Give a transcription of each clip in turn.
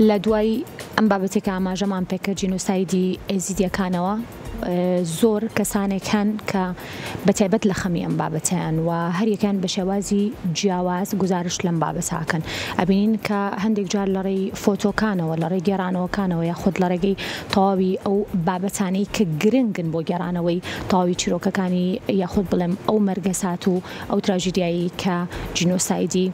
لە دوای ئەم بابەتێک ئاماژەمان پێکرد جینۆسایدی ئێزیدیەکانەوە زۆر کەسانێک هەن کە بەتایبەت لە خەمی ئەم بابەتیان و هەریەکان بە شێوازی جیاواز گزارش لەم بابەتاکەن ئەبینین کە هەندێک جار لە ڕێی فۆتۆکانەوە لە ڕێی گێڕانەوەکانەوە یاخود لە ڕێگەی تەواوی ئەو بابەتانەی کە گرنگن بۆ گێڕانەوەی تەواوی چیرۆکەکانی یاخود بڵێم ئەو مەرگەسات و ئەو تراژیدیایی کە جینۆسایدی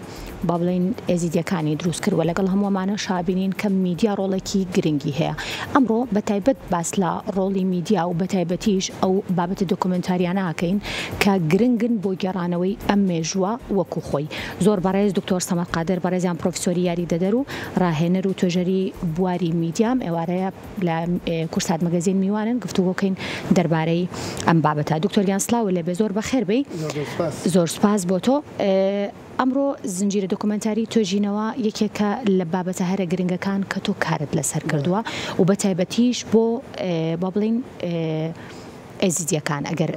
با بڵێن ئێزیدیەکانی دروست کردووە لەگەڵ هەمووەمانە شابینین کە میدیا ڕۆڵێکی گرنگی هەیە ئەمڕۆ بەتایبەت باس لە ڕۆڵی میدیا و بەتایبەتیش ئەو بابەتە دۆکومنتاریانە ئاکەین کە گرنگن بۆ گێڕانەوەی ئەم مێژووە وەکو خۆی زۆر بەڕێز دکتۆر سەمەد قادر بەڕێزیان پرۆفیسۆری یاریدەدەر و ڕاهێنەر و توێژەری بواری میدیام ئێوارەیە لە کورسات مەگەزین میوانن گفتوگۆکەین دەربارەی ئەم بابەتە دکتۆریان سلااو لێبێ زۆر بەخێر بێ زۆر سوپاس بۆ تۆ ئەمڕۆ زنجیرە دۆکومنتاری تۆژینەوە یەکێکە لە بابەتە هەرە گرنگەکان کە تۆ کارت لەسەر کردووە و بە تایبەتیش بۆ با بڵین ئێزیدیەکان ئەگەر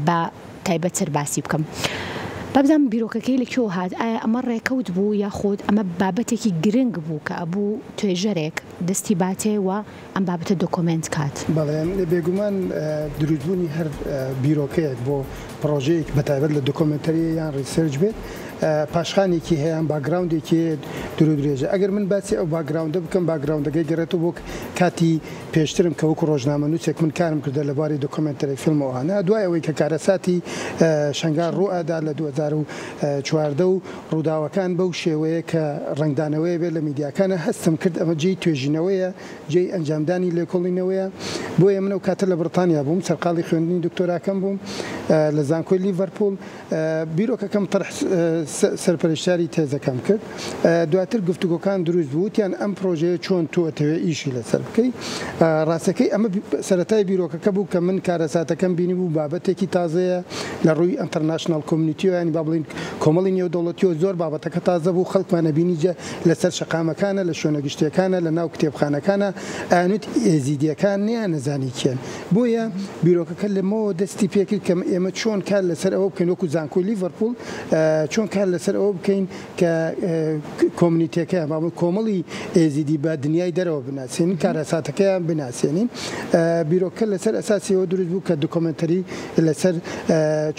بە تایبەتتر باسی بکەم بابزانم بیرۆکەکەی لەکوێ هات ئایا ئەمە ڕێکەوت بوو یاخود ئەمە بابەتێکی گرنگ بوو کە ئەبوو توێژەرێک دەستی باتێ و ئەم بابەتە دۆکۆمنت کات بەڵێ بێگومان دروستبوونی هەر بیرۆکەیەک بۆ پرۆژەیەک بەتایبەت لە دۆکۆمنتەری یان ریسێرچ بێت پاشخانێکی هەیە باگراوندێکی درو درێژە ئەگەر من باسی ئەو باگراوندە بکەم باگراوندەکەی گەڕێتەوە بۆ کاتی پێشترم کە وەکو ڕۆژنامە نووسێک من کارم کردە لەبارەی دۆکۆمنتەری فیلمەوەانە دوای ئەوەی کە کارەساتی شنگار ڕوئادا لە 2014 و ڕووداوەکان بەو شێوەیە کە ڕنگدانەوەی بێت لە میدیاکانە هەستم کرد ئەمە جێی توێژینەوەیە جێی ئەنجامدانی لێکۆڵینەوەیە بۆیە منە و کاتە لە بریتانیا بووم سەرقاڵی خوێندنی دکتۆراکەم بووم لە زانکۆی لیڤەرپۆل بیرۆکەکەم طرح سەرپەرشتاری تێزەکەم کرد دواتر گفتوگۆکان دروست بووتیان ئەم پرۆژەیە چۆن تۆتەوێ ئیشی لەسەر بکەی ڕاستەکەی ئەمە سەرەتای بیرۆکەکە بوو کە من کارەساتەکەم بینی بوو بابەتێکی تازەیە لە ڕووی ئینتەرناشنال کۆمیونیتیۆ ینی با بڵین کۆمەڵی نێودەوڵەتیۆ زۆر بابەتەکە تازە بوو خەڵکمانە بینیجە لەسەر شەقامەکانە لە شوێنە گشتیەکانە لە ناو کتێبخانەکانە ئاینوت ئێزیدیەکان نیان نەزانی کێن بۆیە بیرۆکەکە لەمەوە دەستی پێکرد کە ئێمە چۆن کار لەسەر ئەوە بکەین وەکو زانکۆی لیڤەرپۆل چۆن کار لەسەر ئەوە بکەین کە کۆمیونیتیەکە کۆمەڵی ئێزیدی بە دنیای دەرەوە بناسیێنین کارەساتەکەیان بناسیێنین بیرۆکە لەسەر ئەساسیەوە دروست بوو کە دۆکۆمنتەری لەسەر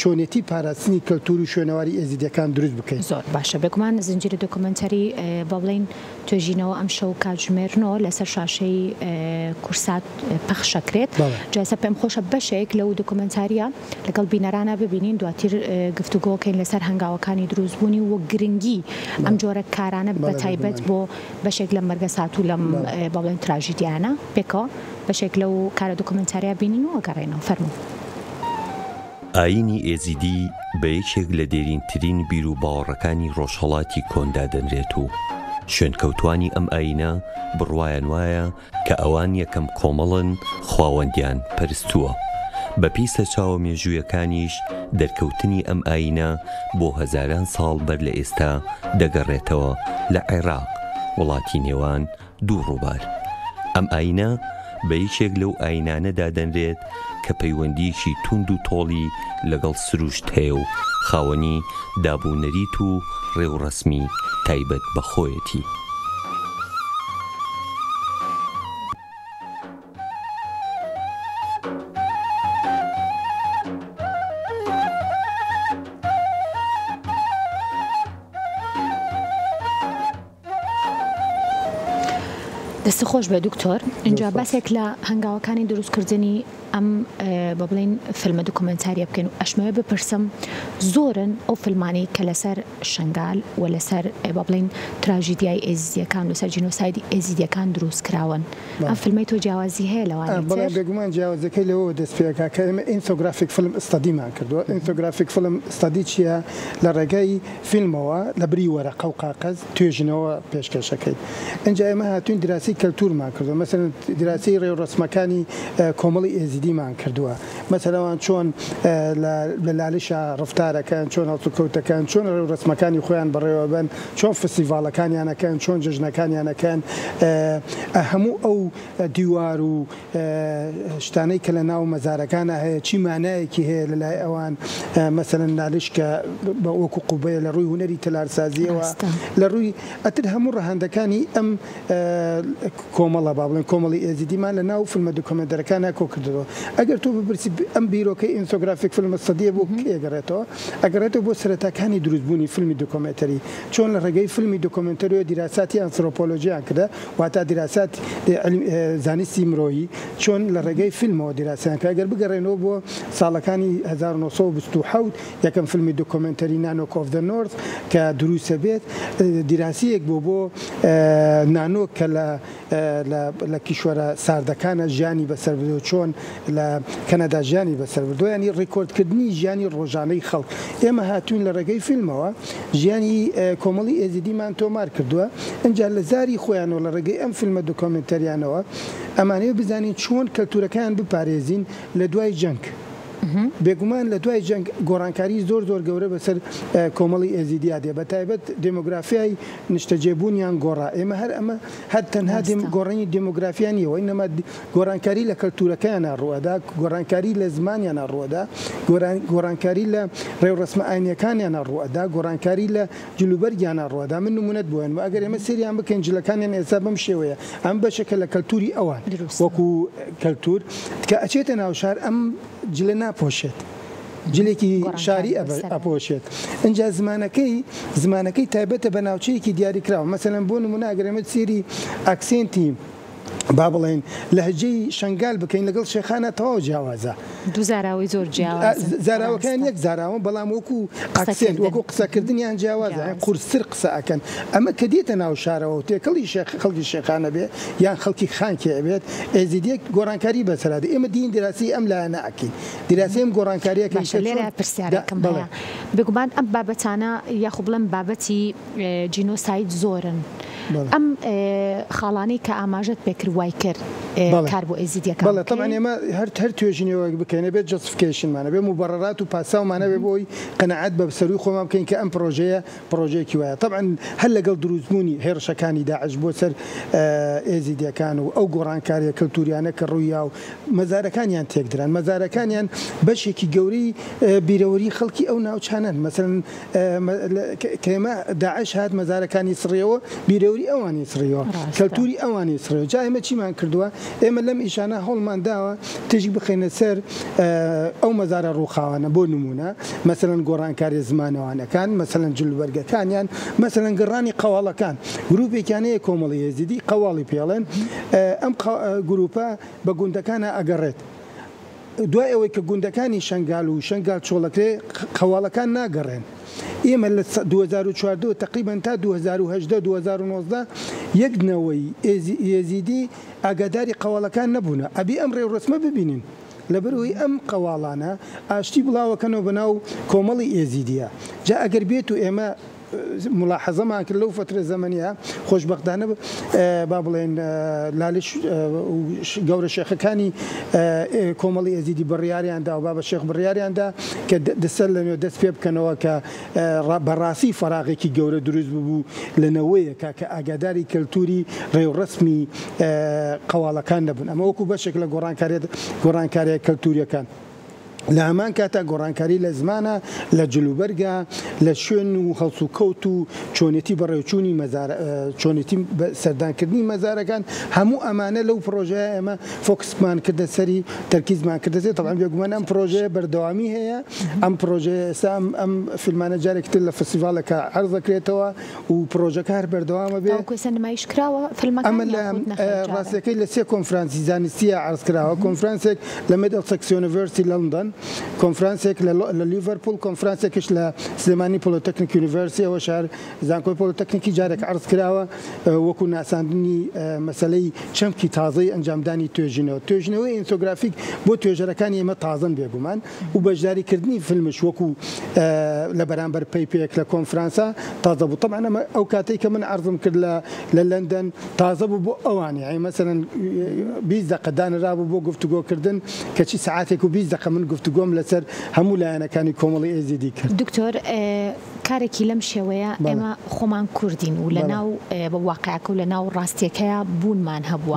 چۆنێتی پاراستنی کەلتور و شوێنەواری ئێزیدیەکان دروست بکەین زۆر باشە بێگومان زنجیرە دۆکۆمنتەری با بڵین توێژینەوە ئەم شەو کاتژمێرنەوە لەسەر شاشەی کورسات پەخشەکرێت جاسە پێم خۆشە بەشێک لەو دۆکۆمنتاریە لەگەڵ بینەرانە ببینین دواتر گفتوگۆکەین لەسەر هەنگاوەکانی دروستبوونی و گرنگی ئەم جۆرە کارانە بەتایبەت بۆ بەشێک لە مەرگەسات و لەم با بڵێن تراژیدیانە پێکەوە بەشێک لەو کارە دۆکۆمنتاریە بینین و گەڕێنەوە فەرموو ئاینی ئێزیدی بە یەکێک لە دێرینترین بیر و باوەڕەکانی ڕۆژهەڵاتی کۆندا دەنرێت و شوێنکەوتوانی ئەم ئاینە بڕوایان وایە کە ئەوان یەکەم کۆمەڵن خواوەندیان پەرستووە بە پیسە چاوە مێژوویەکانیش دەرکەوتنی ئەم ئاینە بۆ هەزاران ساڵ بەر لە ئێستا دەگەڕێتەوە لە عێراق وڵاتی نێوان دوو ڕووبار ئەم ئاینە بە یەکێک لەو ئاینانەدا دەنرێت کە پەیوەندیەکی توند و تۆڵی لەگەڵ سروشت هەیە و خاوەنی دابوونەریت و ڕێوڕەسمی تایبەت بەخۆیەتی دەستی خۆش بە دکتۆر اینجا بەسێک لە هەنگاوەکانی دروستکردنی ئەم بە بڵین فیلمە دۆکۆمنتاریە بکەین و ئەشمەوێ بپرسم زۆرن ئەو فیلمانی کە لەسەر شنگال و لەسەر با بڵین تراژیدیای ئێزیدیەکان لەسەر جینۆسایدی ئێزیدیەکان دروست کراون ئەم فیلمەی تۆ جیاوازی هەیە لەوانێت بەڵام بێگومان جیاوازەکەی لەوە دەست پێکا کە ئێمە ئینفۆگرافیک فیلم ئستادیمان کردووە ئینفۆگرافیک فیلم ئستادی چییە لە ڕێگەی فیلمەوە لە بری وەرەقە و قاقەز توێژنەوە پێشکەشەکەی اینجا ئێمە هاتوین دراسی کەلتورمان کردووە مەسەلەن دراسی ڕێوڕەسمەکانی کۆمەڵی ئێزیدی ئێزیدیمان کردووە مەسەلەوان چۆن لە لالیشە ڕفتارەکان چۆن هەڵسوکەوتەکان چۆن ڕسمەکانی خۆیان بەڕێوە بن چۆن فستیڤالەکانیانەکەن چۆن جژنەکانیانەکەن هەموو ئەو دیوار و شتانەی کە لە ناو مەزارەکانە هەیە چی مانایەکی هەیە لە لای ئەوان مەسەلەن لالیش کە وەکو قوبەیە لە ڕووی هونەری تەلارسازیەوە لە ڕووی ئەتر هەموو ڕەهەندەکانی ئەم کۆمەڵە با بڵێن کۆمەڵی ئێزیدیمان لە ناو فیلمە دۆکۆمنتەرەکانە کۆ کردەوە ئەگەر تۆ بپرسی ئەم بیرۆکەی ئینفۆگرافیک فیلمە سەدیە بۆ ئەگەڕێتەوە ئەگەڕێتەوە بۆ سەرەتاکانی دروستبوونی فیلمی دۆکۆمنتەری چۆن لە ڕێگەی فیلمی دۆکۆمنتەری و دیراساتی ئەنتروپۆلۆژیان کردە واتە دیراسات زانستی مرۆیی چۆن لە ڕێگەی فیلمەوە دیراسیان کە ئەگەر بگەڕێنەوە بۆ ساڵەکانی 1970 یەکەم فیلمی دۆکۆمنتەری نانۆک ئۆف دە نۆرث کە دروستە بێت دیراسیەک بۆ نانۆک کە لە کیشوەرە ساردەکانە ژیانی بەسەر بردو چۆن لە کەنەدا ژیانی بەسەر بردو ینی ڕێکۆردکردنی ژیانی ڕۆژانەی خەڵک ئێمە هاتوین لە ڕێگەی فیلمەوە ژیانی کۆمەڵی ئێزیدیمان تۆمار کردووە ئەجا لە زاری خۆیانەوە لە ڕێگەی ئەم فیلمە دۆکۆمنتەریانەوە ئەمانەیە بزانین چۆن کەلتورەکان بپارێزین لە دوای جەنگ بێگومان لە دوای جەنگ گۆڕانکاری زۆر گەورە بەسەر کۆمەڵی ئێزیدیا دێ بە تایبەت دێمۆگرافیای نیشتەجێبوونیان گۆڕا ئێمە ئەمە هەر تەنها گۆڕینی دێمۆگرافیانیەوە ئینەما گۆڕانکاری لە کەلتورەکەیانە ڕوەدا گۆڕانکاری لە زمانیانە ڕوەدا گۆڕانکاری لە ڕێوڕسمە ئاینیەکانیانە ڕوەدا گۆڕانکاری لە جلوبەرگیانە ڕوەدا من نمونەت بووێن و ئەگەر ئێمە سریان بکەین جلەکانیان ئێستا بەم شێوەیە ئەم بەشەکە لە کەلتوری ئەوان وەکو کەلتور کە ئەچێتە ناو شار ئەم جلە ناپۆشێت جلێکی شاری ئەپۆشێت ئەجا زمانەکەی تایبەتە بە ناوچەیەکی دیاریکراوە مەسەلەن بۆ نمونە ئەگەرێمە سێری ئاکسێنتی با بڵێن لەهجەی شنگال بکەین لەگەڵ شێخانە تەواو جیاوازە دوو زاراوی زۆر زاراوەکان یەک زاراوە بەڵام وەکو ئاکسێنت وەکو قسەکردنیان جیاوازە قورسر قسە ئەکەن ئەمە کە دێتە ناو شارەوە و تێکەڵی خەڵکی شێخانە بێ یان خەڵکی خانکێ ئەبێت ئێزیدێک گۆڕانکاری بەسەرادە ئێمە دین دیراسی ئەم لایەنە ئەکەین دیراسی ئەم گۆڕانکاریەکە لێرە پرسیارەکەم هەیە بێگومان ئەم بابەتانە یاخو بڵێم بابەتی جینۆساید زۆرن ئەم خاڵانەی کە ئاماژەت پێکرد وای کرد کار بۆ ئێزیدیەکان بەڵێ طبعاً ئێمە هەر توێژینەوە بکەینە بێت جەستیفیکیشنمانە بێ مبەرەرات و پاساومانە بێ بۆی قەنەعەت بە سەروی خۆمان بکەین کە ئەم پرۆژەیەکی وایە طبعاً هەر لەگەڵ دروستبوونی هێرشەکانی داعش بۆ سەر ئێزیدیەکان و ئەو گۆڕانکاریە کەلتوریانە کە ڕوویا و مەزارەکانیان تێکدران مەزارەکانیان بەشێکی گەورەی بیرەوەری خەڵکی ئەو ناوچانن مەسەلەن کە ئێمە داعش هات مەزارەکانی سڕیەوە بیرەوەری ئەوانی سڕیەوە کەلتوری ئەوانی سڕیەوە جا ئێمە چیمان کردووە ئێمە لەم ئیشانە هەوڵمان داوە تێژی بخەینە سەر ئەو مەزارە ڕووخاوانە بۆ نمونە مەسەلەن گۆڕانکاری زمانەوانەکان مەسەلەن جلوبەرگەکانیان مەسەلەن گەڕانی قەواڵەکان گروپێکیانەیە کۆمەڵی ئێزیدی قەواڵی پێڵێن ئەم گروپە بە گوندەکانە ئەگەڕێت دوای ئەوەی کە گوندەکانی شنگال و شنگال چۆڵەکرێ قەواڵەکان ناگەڕێن ئێمە لە 2014 تقریبا تا 2019 یەکنەوەی ئێزیدی ئاگاداری قەواڵەکان نەبوونە ئەبی ئەم ڕێوڕسمە ببینین لەبەرەوەی ئەم قەواڵانە ئاشتی بڵاوەکەنەوە بەناو کۆمەڵی ئێزیدیە جا ئەگەر بێت و ئێمە ملاحظەمان کرد لەو فترە زەمەنیە خۆشبەختانە با بڵێن لالیش گەورە شێخەکانی کۆمەڵی ئێزیدی بڕیاریاندا و بابە شێخ بڕیاریاندا کە دەسەر لەنێو دەست پێ بکەنەوە کە بەڕاستی فەراغێکی گەورە دروست ببوو لەنەوەیەکە کە ئاگاداری کەلتوری ڕێوڕسمی قەواڵەکان نەبوون ئەمە وەکو بەشێک لە گۆڕانکاریە کەلتوریەکان لە هەمان کاتە گۆڕانکاری لە زمانە لە جلوبەرگە لە شوێن و هەڵس و کەوت و چۆنێتی بەڕێوچوونی چۆنێتی سەردانکردنی مەزارەکان هەموو ئەمانە لەو پرۆژەیە ئێمە فۆکسمان کردە سەری تەرکیزمان کردێت طبعاً بێگومان ئەم پرۆژەیە بەردەوامی هەیە ئەم پرۆژەیە ئێستا ئەم فیلمانە جارێکتر لە فستیڤالەکە عەرض دەکرێتەوە و پرۆژەکە هەر بەردەوامە بێ ئەمە لە ڕاستیەکەی لە 3 کۆنفرانسی زانستیە عەرض کراوە کۆنفرانسێک لە میدلسەکس یونیڤرسیتی لەندن کۆنفرانسێک لە لیڤەرپول کۆنفرانسێکش لە سلێمانی پۆلیتەکنیک یونیڤەرسیتی ئەوە شار زانکۆی پۆلیتەکنیکی جارێک عرض کراوە وەکو ناساندنی مەسەلەی چەمکی تازەی ئەنجامدانی توێژینەوەی ئینفۆگرافیک بۆ توێژەرەکانی ئێمە تازەن بێگومان و بەشداریکردنی فیلمش وەکو لە بەرامبەر پەیپێک لە کۆنفرانسا تازە بوو. طبعا ئەمە ئەو کاتێک کە من عرضم کرد لە لەندەن تازە بوو بۆ ئەوانی یعنی مەسەلەن 20 دقیقە دانرابوو بۆ گفتوگۆکردن کەچی ساعاتێک و 20 دقیقە من گفتوگۆم لەسەر هەموو لایەنەکانی کۆمەڵی ئێزیدی کرد. دکتۆر کارێکی لەم شێوەیە ئێمە خۆمان کوردین و لە ناو واقعەکە و لە ناو ڕاستیەکەیە بوونمان هەبووە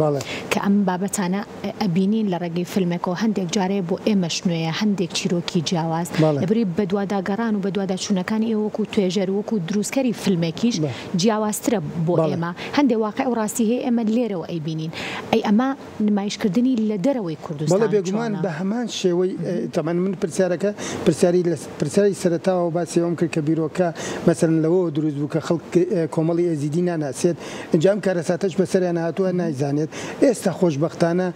کە ئەم بابەتانە ئەبینین لە ڕێگەی فیلمێکەوە هەندێک جارەیە بۆ ئێمەش نوێیە هەندێک چیرۆکی جیاواز لەبری بەدواداگەڕان و بەدواداچوونەکانی ئێوە وەکو توێژەر وەکو دروستکەری فیلمێکیش جیاوازترە بۆ ئێمە هەندێک واقع و ڕاستی هەیە ئێمە لێرەوە ئەیبینین ئەی ئەمە نمایشکردنی لە دەرەوەی کوردستان بەڵێ بێگومان بە هەمان شێوەی تەمان من پرسیاری سەرەتاوە باسیەوەم کرد کە بیرۆکە مەسەرەن لەوە دروست بوو کە خەڵک کۆمەڵی ئێزیدی ناناسێت ئەنجام کارەساتەش بەسەریان هاتووە نایزانێت. ئێستا خۆشبەختانە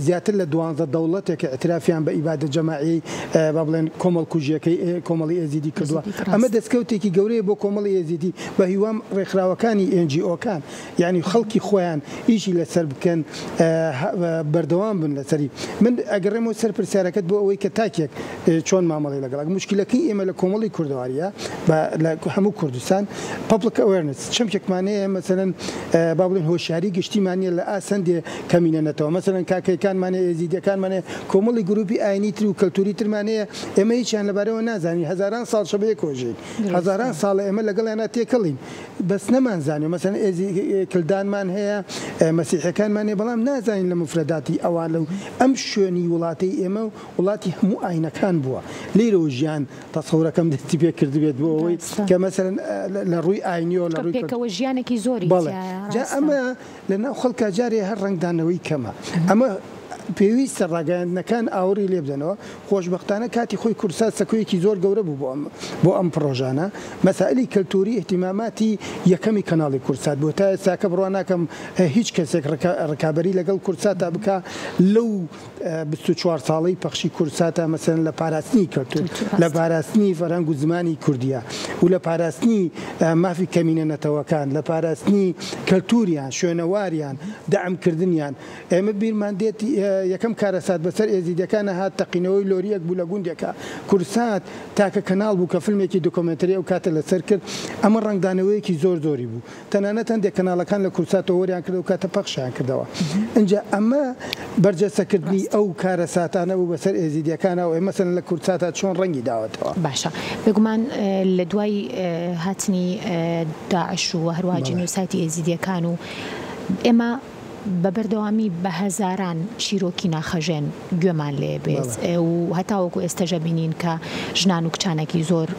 زیاتر لە 12 دەوڵەتێک ئەترافیان بە ئیبادە جەماعی با بڵێن کۆمەڵ کوژیەکەی کۆمەڵی ئێزیدی کردووە. ئەمە دەستکەوتێکی گەورەیە بۆ کۆمەڵی ئێزیدی بە هیوام ڕێکخراوەکانی NGOکان یعنی خەڵکی خۆیان ئیشی لەسەر بکەن بەردەوام بن لەسەری. من ئەگەڕێمەوە سەر پرسیارەکەت بۆ ئەوەی کە تاکێک چۆن مامەڵی لەگەڵک مشکلەکەی ئێمە لە کۆمەڵی کوردەواریە لە هەموو کوردستان پبلیک ئەوێرنس چەمکێکمانەیە مەسەرەن با بڵێن هۆشیاری گشتیمانە لە ئاسەندێ کەمینەنەتەوە مەسەرەن کاکەیەکانمانێ ئێزیدیەکانمانێ کۆمەڵی گروپی ئاینی تر و کەلتوری ترمانەیە ئێمە هیچیان لەبارەوە نازانی هەزاران ساڵ شەبەیە کۆژین هەزاران ساڵە ئێمە لەگەڵیانە تێکەڵین بەس نەمانزانێ مەسەرەن کلدانمان هەیە مەسیحەکانمانێ بەڵام نازانین لە مفرەداتی ئەوان لەو ئەم شوێنی وڵاتی ئێمە وڵاتی هەموو ئاینەکان بووە لێرەوە ژیان تەسەورەکەم دەستی پێ کردبێت بۆ ئەوەی کە مەسەرەن لە ڕووی ئاینیۆ لە ڕوویەوە ژیانێکی زۆری ئەمە لە ناو خەڵکا جارێ هەر ڕنگدانەوەی کەمە ئەمە پێویستە ڕاگەیاندنەکان ئاوری لێ بدەنەوە. خۆشبەختانە کاتی خۆی کورسات سەکویەکی زۆر گەورە بوو بۆ ئەم پرۆژانە مەسائلی کەلتوری احتیماماتی یەکەمی کەناڵی کورسات بۆ تا ئێستاکە بڕوا ناکەم هیچ کەسێک ڕکابەری لەگەڵ کورساتە بکە لەو 24 ساڵەی پەخشی کورساتە مەسەرەن لە پاراستنی کەلتور لە پاراستنی فەرهەنگ و زمانی کوردیە و لە پاراستنی مافی کەمینەنەتەوەکان لە پاراستنی کەلتوریان شوێنەواریان دەعمکردنیان. ئێمە بیرمان دێتی یەکەم کارەسات بەسەر ئێزیدەکانە هات تەقینەوەی لۆریەک بوو لە گوندێکە کورسات تاکە کەناڵ بوو کە فیلمێکی دۆکۆمنتەری ئەو کاتە لەسەر کرد ئەمە ڕنگدانەوەیەکی زۆری بوو تەنانەت هەندێک کەناڵەکان لە کورساتەوە وەریان کرد و کاتە پەخشیان کردەوە. اینجا ئەمە بەرجەستەکردنی ئەو کارەساتانە بوو بەسەر ئێزیدیەکانەوە ئێمە مەسەلەن لە کورساتە چۆن ڕەنگی داوەتەوە. باشە بێگومان لە دوای هاتنی داعش و هەروە جینۆسایدی ئێزیدیەکان و ئێمە بە بەردەوامی بە هەزاران چیرۆکی ناخەژێن گوێمان لێ بێت و هەتاوەکو ئێستەژە بینین کە ژنان و کچانێکی زۆر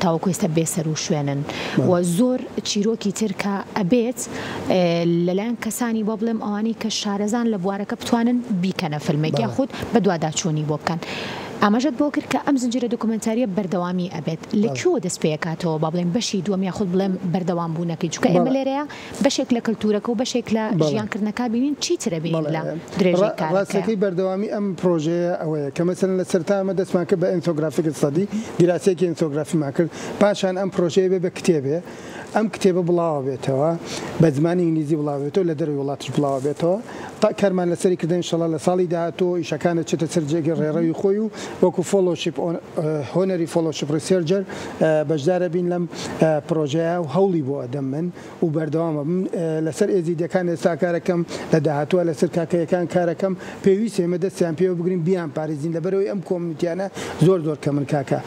تاوەکو ئێستا بێسەر و شوێنن و زۆر چیرۆکی ترکە ئەبێت لەلایەن کەسانی بۆ بڵێم ئەوانی کە شارەزان لە بوارەکە بتوانن بیکەنە فیلمێک یاخود بە دوواداچوونی بۆ بکەن. ئاماژەت بۆ کرد کە ئەم زنجیرە دۆکۆمنتاریە بەردەوامی ئەبێت لەکوێوە دەست پێکاتەوە با بڵێن بەشی دووەم یاخود بڵێم بەردەوام بوونەکەی چونکە ئێمە لێرەیە بەشێک لە کەلتورەکە و بەشێک لە ژیانکردنەکە بینین چیترە بینین لە درێژەی کارەکە. ڕاستەکەی بەردەوامی ئەم پرۆژەیە ئەوەیە کە مەسەلەن لە سەرتا ئەمە دەستمان کرد بە ئینفۆگرافیک سەدی دیراسەیەکی ئینفۆگرافیمان کرد پاشان ئەم پرۆژەیە بێ بە کتێبێ ئەم کتێبە بڵاوە بێتەوە بە زمانی ئینگلیزی بڵاوێتەوە لە دەروی وڵاتش بڵاوە بێتەوە تا کارمان لەسەری کردن ئینشەڵا لە ساڵی داهاتوە ئیشەکانە چێتە سەر جێگەی ڕێڕەوی خۆی و وەکو فۆلۆشیپ هۆنەری فۆلۆشیپ ریسێرچەر بەشدارە بین لەم پرۆژەیە و هەوڵی بۆ ئەدەم من و بەردەوامە لەسەر ئێزیدیەکان ئێستا کارەکەم لە داهاتووە لەسەر کاکەیەکان کارەکەم پێویست ئێمە دەستیان پێوە بگرین بیان پارێزین لەبەرەوەی ئەم کۆمیتیانە زۆر کە من کاکە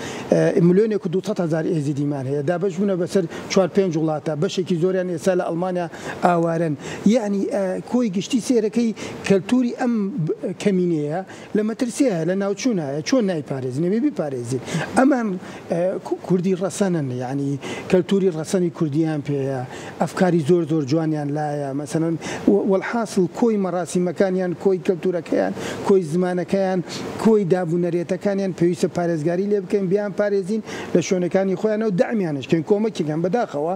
ملیۆنێک و 200,000 ئێزیدیمان هەیە دابەش بوونە بەسەر 4-5 وڵاتە بەشێکی زۆریان ئێستا لە ئەڵمانیا ئاوارن یعنی کۆی گشتی سێرەکەی کەلتوری ئەم کەمینەیە لە مەترسیە لە ناوچوونایە چۆن نایپارێزین نەبێ بپارێزین ئەمان کوردی ڕەسەنن یعنی کەلتوری ڕەسەنی کوردیان پێەیە ئەفکاری زۆر جوانیان لایە مەسەلەن وەڵحاصل کۆی مەراسیمەکانیان کۆی کەلتورەکەیان کۆی زمانەکەیان کۆی دابوونەرێتەکانیان پێویستە پارێزگاری لێ بکەین بیان پارێزین لە شوێنەکانی خۆیانەوە دەعمیانشکەین کۆمەکیان بەداخەوە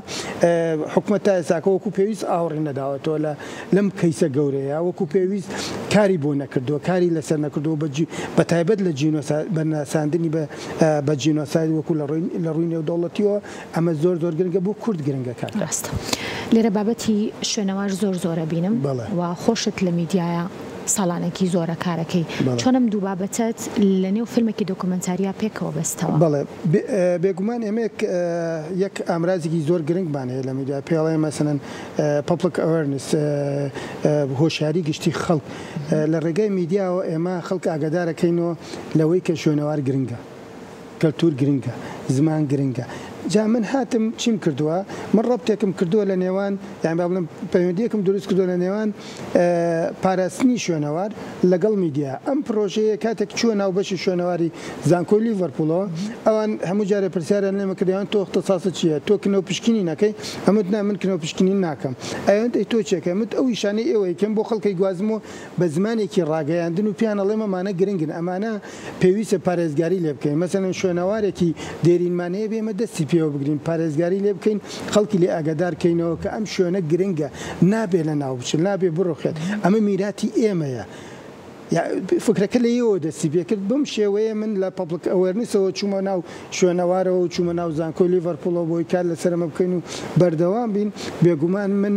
حکومەت تا ئێستاکە وەکو پێویست ئاوڕێ نەداوەتەوە لەم کەیسە گەورەیە وەکو پێویست کاری بۆ نەکردووە کاری لەسەر نەکردەوە بە تایبەت لە بەناساندنی بە جینۆساید وەکو لە ڕووی نێودەوڵەتیەوە ئەمە زۆر گرنگە بۆ کورد گرنگە کار ڕاستە لێرە بابەتی شوێنەوار زۆرە بینم و خۆشت لە میدیایە ساڵانێکی زۆرە کارەکەی چۆنم دوو بابەتت لە نێو فیلمێکی دۆکومنتاریە پێکەوە بەستەوە بەڵێ بێگومان ئێمەیەک یەک ئامرازێکی زۆر گرنگمان هەیە لە میدیا پێڵێ مەسەن پبلیک ئەوێرنس هۆشیاری گشتی خەڵک لە ڕێگەی میدیاوە ئێمە خەڵک ئاگادارەکەینەوە لەوەی کە شوێنەوار گرنگە کەلتور گرنگە زمان گرنگە جا من هاتم چیم کردووە من ڕەبتێکم کردووە لە نێوان یان با بڵێم پەیوەندیەکم دروست کردووە لە نێوان پاراستنی شوێنەوار لەگەڵ میدیا ئەم پرۆژەیە کاتێک چووە ناو بەشی شوێنەواری زانکۆی لیڤەرپوڵەوە ئەوان هەموو جارە پرسیاران لێمە کردیان تۆ اختصاصت چییە تۆ کنەوە پشکنی نەکەی ئەمت نا من کنەوە پشکنی ناکەم ئەوەندە تۆ چێکە مت ئەو ئیشانەی ئێوە یەکەم بۆ خەڵکی گوازمەوە بە زمانێکی ڕاگەیاندن و پیان ئەڵێ مەمانە گرنگن ئەمانە پێویستە پارێزگاری لێ بکەین مەسەڵەن شوێنەوارێکی دێرینمانەیە بێمە دەستی پێوە بگرین پارێزگاری لێ بکەین خەڵکی لێ ئاگادارکەینەوە کە ئەم شوێنە گرنگە نابێ لە ناو بچن نابێ بڕۆخێت ئەمە میراتی ئێمەیە فکرەکە لە ئێوە دەستی پێ کرد بم شێوەیە من لە پبلیک ئەوێرنسەوە چوومە ناو شوێنەوارەوە و چوومە ناو زانکۆی لیڤەرپوڵەوە بۆی کار لەسەرمە بکەین و بەردەوام بین بێگومان من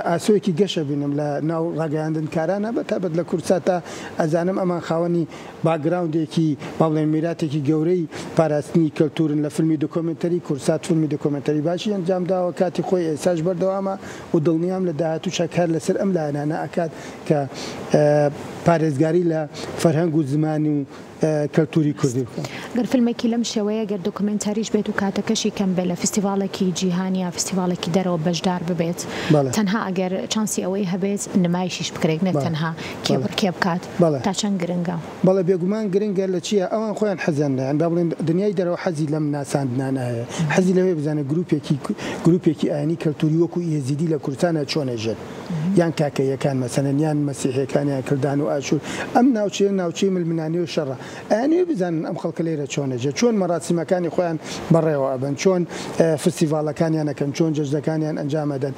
ئاسۆیەکی گەشە بینم لە ناو ڕاگەیاندن کارانە بەتابەت لە کورسا تا ئەزانم ئەمان خاوەنی باگراوندێکی با بڵێن میراتێکی گەورەی پاراستنی کەلتورن لە فیلمی دۆکۆمنتەری کورسات فیلمی دۆکۆمنتەری باشی ئەنجام داوە کاتی خۆی ئێساش بەردەوامە و دڵنیام لە داهاتووشە کار لەسەر ئەم لایەنانە ئەکات کە پارێزگاری لە فەرهەنگ و زمانی و کەلتوری کوردی بکەن گەر فیلمێکی لەم شێوەیە گەر دۆکومنتاریش بێت و کاتەکەشی کەم بێت لە فستیڤالێکی جیهانیا فستیڤالێکی دەرەوە بەشدار ببێت تەنها ئەگەر چانسی ئەوەی هەبێت نمایشیش بکرێت نێت تەنها کێ بکات تا چەند گرنگە بەڵێ بێگومان گرنگە لە چییە ئەوان خۆیان حەزیان لەیان با بڵێن دنیای دەرەوە حەزی لەم ناساندنانە هەیە حەزی لەوێ بزانە گروپێکی ئاینی کەلتوری وەکو ئێزیدی لە کوردستانە چۆنەژێت یان کاکەیەکان مەسەنەن یان مەسیحیەکانیان کردان و ئاشور ئەم ناوچەی ملمنانی و شەڕە ئەیانوێ بزانن ئەم خەڵکە لێرە چۆنەژێت چۆن مەراسیمەکانی خۆیان بەڕێوە ئەبن چۆن فستیڤاڵەکانیان ئەەکەن چۆن جەژنەکانیان ئەنجامەدەن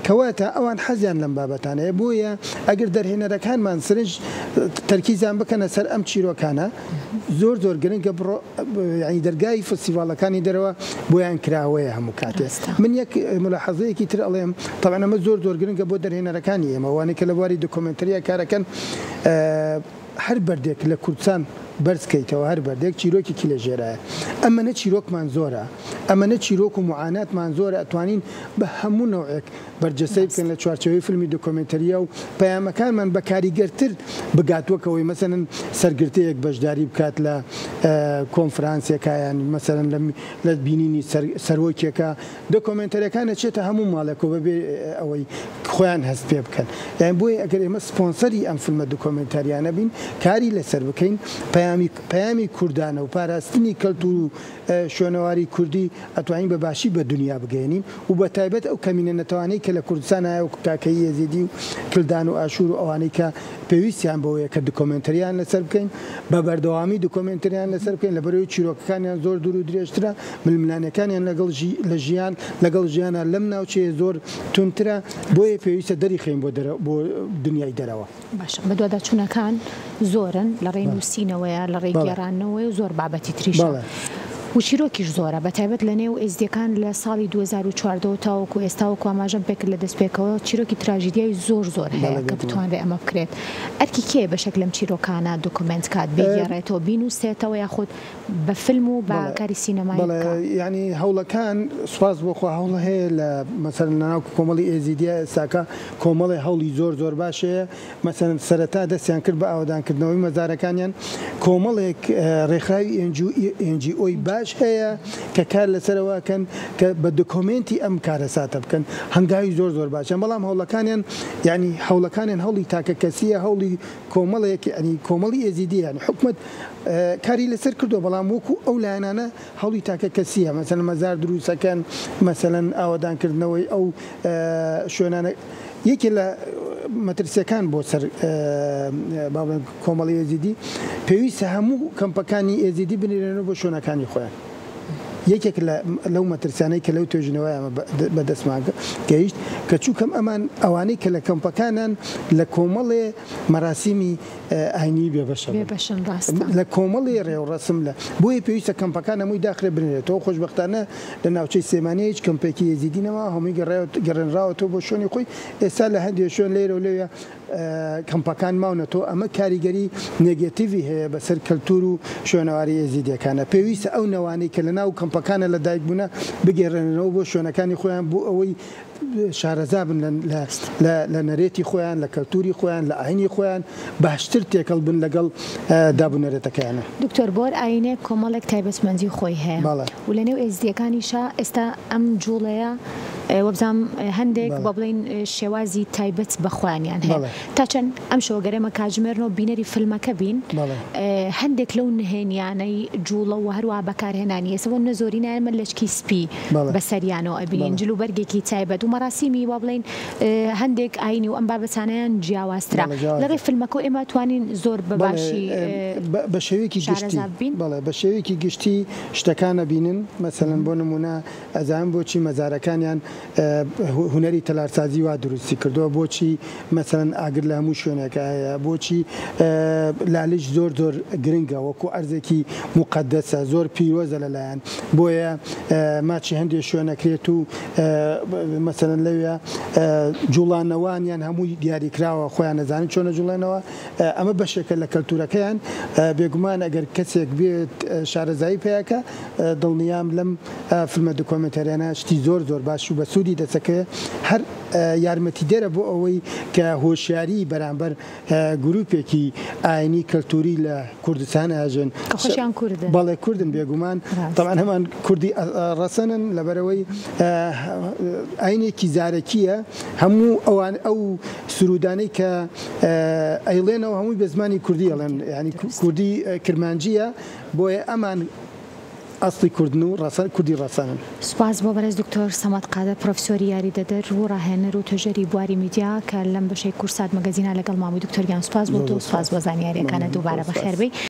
کەواتە ئەوان حەزیان لەم بابەتانەیە بۆیە ئەگەر دەرهێنەرەکانمان سرنج تەرکیزان بکەنە سەر ئەم چیرۆکانە زۆر گرنگە بڕۆ یعنی دەرگای فستیڤاڵەکانی دەرەوە بۆیان کراوەیە هەموو کاتێ من یەک ملاحەزەیەکی تر ئەڵێم تەبەن ئەمە زۆر گرنگە بۆ دەرهێنەرەکانی ئێمە وانەی کە لە بواری دۆکۆمنتەریە کارەکەن هەر بەردێک لە کوردستان بەرزکەیتەوە هەر بەردێک چیرۆکێکی لە ژێرایە ئەمەنە چیرۆکمان زۆرە ئەمەنە چیرۆک و معاناتمان زۆرە ئەتوانین بە هەموو نەوعێک بەرجەسەی بکەن لە چوارچەوەی فیلمی دۆکۆمنتەریە و پەیامەکانمان بەکاریگەرتر بگاتوەکەوەی مەسەلەن سەرگرتەیەک بەشداری بکات لە کۆنفرانسێکایان مەسەلەن لە بینینی سەرۆکێکە دۆکۆمنتەریەکانە چێتە هەموو ماڵێکەوە بەبێ ئەوەی خۆیان هەست پێ بکەن یان بۆیە ئەگەر ئێمە سپۆنسەری ئەم فیلمە دۆکۆمنتەریانە بین کاری لەسەر بکەین پەیامی کوردانە و پاراستنی کەلتور و شوێنەواری کوردی ئەتوانین بە باشی بە دنیا بگەێنین و بە تایبەت ئەو کەمینە نەتوانەی کە لە کوردستان هەیە و کاکەی یەزیدی و کلدان و ئاشور و ئەوانەی کە پێویستیان بەوەیە کە دۆکۆمنتەریان لەسەر بکەین بە بەردەوامی دۆکۆمنتەریان لەسەر بکەین لە بەرەوەی چیرۆکەکانیان زۆر دوور و درێژترە ململانەکانیان لەگەڵ ژیانە لەم ناوچەیە زۆر تونترە بۆیە پێویستە دەریخین بۆ دنیای دەرەوە باشە بە دوواداچوونەکان زۆرن لە ڕێی نووسینەوەیە لە ڕێی گێڕانەوەی زۆر بابەتی تریشە و چیرۆکیش زۆرە بەتایبەت لە نێو ئێزدیەکان لە ساڵی 2014 تاوەکو ئێستا و ئاماژەم پێکرد لە دەستپێکەوە چیرۆکی تراژیدیای زۆر هەیە کە بتوانرێ ئەمە بکرێت ئەرکی کێ بەشێک لەم چیرۆکانە دۆکومنت کات بگێڕێتەوە بینوسێتەوە یاخود بە فیلم و بە کاری سینەمایی ینی هەوڵەکان سواز بۆخوا هەوڵ هەیە لە مەسەرەن لەناو کۆمەڵی ئێزیدیا ئێستاکە کۆمەڵی هەوڵی زۆر باشەیە مەسەرەن سەرەتا دەستیان کرد بە ئاوادانکردنەوەی مەزارەکانیان کۆمەڵێک ڕێکخراوی NGOی باش هەیە کە کار لەسەرەوەکەن کە بە دۆکۆمنتی ئەم کارە ساتە بکەن هەنگاوی زۆر باشن بەڵام هەوڵەکانیان ینی هەوڵەکانیان هەوڵی تاکە کەسیە هەوڵی کۆمەڵێکی ئەنی کۆمەڵی ئێزیدی ینی حکومت کاری لەسەر کردو بەڵام وەکو ئەو لایەنانە هەوڵی تاکە کەسیە مەسەلەن مەزار دروستەکەن مەسەلەن ئاوادانکردنەوەی ئەو شوێنانە یەکی لە مەترسیەکان بۆ سەر کۆمەڵی ئێزیدی پێویستە هەموو کەمپەکانی ئێزیدی بنێرێنەوە بۆ شوێنەکانی خۆیان یەکێک لەو مەترسیانەی کە لەو توێژنەوەی ئەمە بەدەستمان گەیشت کە چووکەم ئەمان ئەوانەی کە لە کەمپەکانان لە کۆمەڵێ مەراسیمی ئاینی بێبەشە لە کۆمەڵی ڕێوڕسم لە بۆیە پێویستە کەمپەکان هەمووی داخرێ بنێتەوە خۆشبەختانە لە ناوچەی سێمانەیە هیچ کەمپێکی ێزیدینەوە هەمووی گەڕێنراوەتەوە بۆ شوێنی خۆی ئێستا لە هەندێک شوێن لێرە و لێوە کەمپەکان ماونەتەوە ئەمە کاریگەری نێگەتیڤی هەیە بەسەر کەلتور و شوێنەواری ێزیدیەکانە پێویستە ئەو نەوانەی کە لە ناو کەمپەکانە لە دایکبوونە بگێڕێنەوە بۆ شوێنەکانی خۆیان بۆ ئەوەی شارەزا بن لە نەرێتی خۆیان لە کەلتوری خۆیان لە ئاینی خۆیان باشتر تێکەڵ بن لەگەڵ دابوونەرێتەکەیانە. دکتۆر بۆر ئاینێک کۆمەڵێک تایبەتمەندی خۆی هەیە و لە نێو ئێزیدیەکانیشە ئێستا ئەم جوڵەیە وەبزانام هەندێک بە بڵین شێوازی تایبەت بەخوانیان هەیە تا چەند ئەم شۆگەرەمە کاژمێرنەوە بینەری فیلمەکە بین هەندێک لەو نهێنیانەی جوڵە و هەروە بەکارهێنانی ێسەوە نەزۆری نایمە لەچکی سپی بەسەریانەوە ئەبین جلو بەرگێکی تایبەت و مەراسیمی وا بڵین هەندێک ئاینی و ئەم بابەتانیان جیاوازترا لەڕێی فیلمەکە ئێمە توانین زۆر بەباشی بە شێوەیەکی گشتی بە شێوەیەکی گشتی شتەکانە بینن مەسەڵەن بۆ نمونە ئەزان بۆچی مەزارەکانیان هوەری تەلارسازی وا دروستی کردووە بۆچی مەسەڵەن ئاگر لە هەموو شوێنێکە هەیە بۆچی لالیش زۆر گرنگە وەکو ئەرزێکی مقدسە زۆر پیرۆزە لەلایەن بۆیە ماچی هەندێک شوێنەکرێت و مەسەڵەن لەوێ جوڵانەوانیان هەمووی دیاریکراوە خۆیان نەزانن چۆنە جوڵێنەوە ئەمە بەشێکە لە کەلتورەکەیان بێگومان ئەگەر کەسێک بێت شارەزایی پێیەکە دڵنیام لەم فیلمە دۆکۆمنتەریانە شتی زۆر باش و بە سوودی دەسەکە هەر یارمەتی دێرە بۆ ئەوەی کە هۆشیاری بەرامبەر گروپێکی ئاینی کەلتوری لە کوردستان ئاژن بەڵێ کوردن بێگومان تەمان هەمان کوردی ڕەسەنن لەبەرەوەی ئاینێکی زارەکیە هەموو ئەوان ئەو سرودانەی کە ئەیڵێنەوە هەمووی بە زمانی کوردی ئەڵێن ینی کوردی کرمانجیە بۆیە ئەمان ئەسڵی کوردن و کوردی ڕەسەنن. سوپاس بۆ بەرز دکتۆر سەمەد قادە پرۆفسۆری یاریدەدەر و ڕاهێنەر و توێژەری بواری میدیا کە لەم بەشەی کورسات مەگەزینە لەگەڵ مامۆی دکتۆر گیان سوپاس بۆ تۆ سوپاس بۆ زانیاریەکانە دووبارە بەخێر بێی.